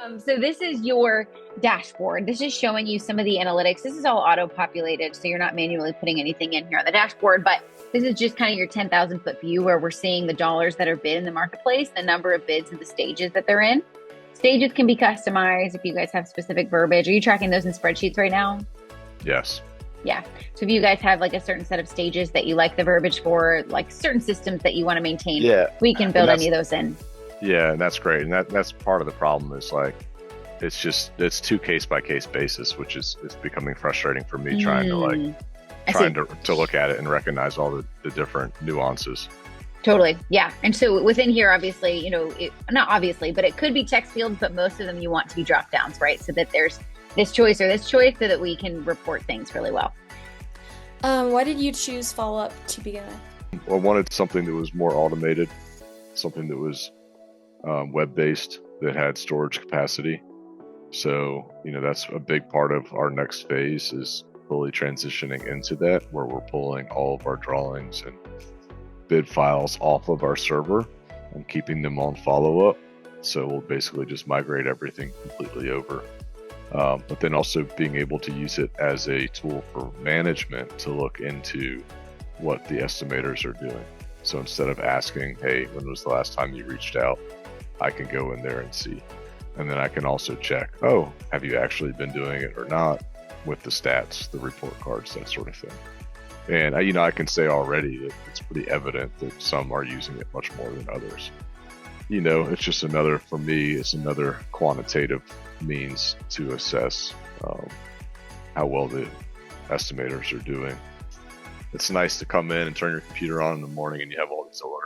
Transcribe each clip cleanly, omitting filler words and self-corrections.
So this is your dashboard. This is showing you some of the analytics. This is all auto-populated, so you're not manually putting anything in here on the dashboard, but this is just kind of your 10,000 foot view where we're seeing the dollars that are bid in the marketplace, the number of bids and the stages that they're in. Stages can be customized if you guys have specific verbiage. Are you tracking those in spreadsheets right now? Yes. Yeah. So if you guys have like a certain set of stages that you like the verbiage for, like certain systems that you want to maintain, we can build any of those in. Yeah, and that's great. And that's part of the problem is like, it's too case by case basis, which is it's becoming frustrating for me trying to look at it and recognize all the different nuances. Totally. Yeah. And so within here, obviously, not obviously, but it could be text fields, but most of them you want to be drop downs, right? So that there's this choice or this choice so that we can report things really well. Why did you choose Followup to begin with? Well, I wanted something that was more automated, something that was web-based, that had storage capacity. So, that's a big part of our next phase is fully transitioning into that, where we're pulling all of our drawings and bid files off of our server and keeping them on Followup. So we'll basically just migrate everything completely over. But then also being able to use it as a tool for management to look into what the estimators are doing. So instead of asking, hey, when was the last time you reached out? I can go in there and see. And then I can also check, oh, have you actually been doing it or not, with the stats, the report cards, that sort of thing. And I can say already that it's pretty evident that some are using it much more than others. It's just for me, it's another quantitative means to assess how well the estimators are doing. It's nice to come in and turn your computer on in the morning and you have all these alerts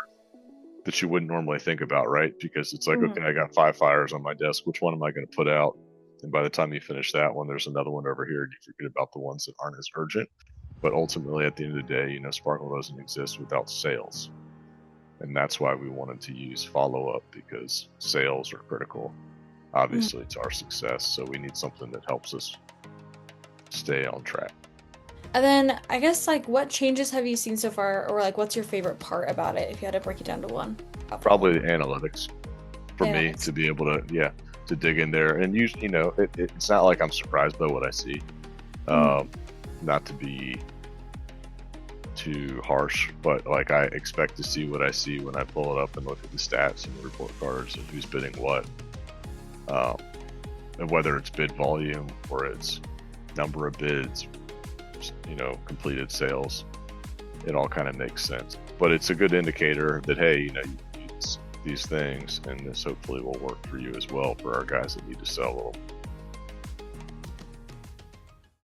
that you wouldn't normally think about, right? Because it's like, okay, I got 5 fires on my desk. Which one am I going to put out? And by the time you finish that one, there's another one over here, and you forget about the ones that aren't as urgent. But ultimately, at the end of the day, Sparkle doesn't exist without sales. And that's why we wanted to use Followup, because sales are critical, obviously, to our success. So we need something that helps us stay on track. And then I guess what changes have you seen so far, or what's your favorite part about it if you had to break it down to one? Probably the analytics for me to be able to dig in there and use, it's not like I'm surprised by what I see. Not to be too harsh, but I expect to see what I see when I pull it up and look at the stats and the report cards and who's bidding what, and whether it's bid volume or it's number of bids, completed sales. It all kind of makes sense, but it's a good indicator that, hey, you use these things, and this hopefully will work for you as well, for our guys that need to sell a little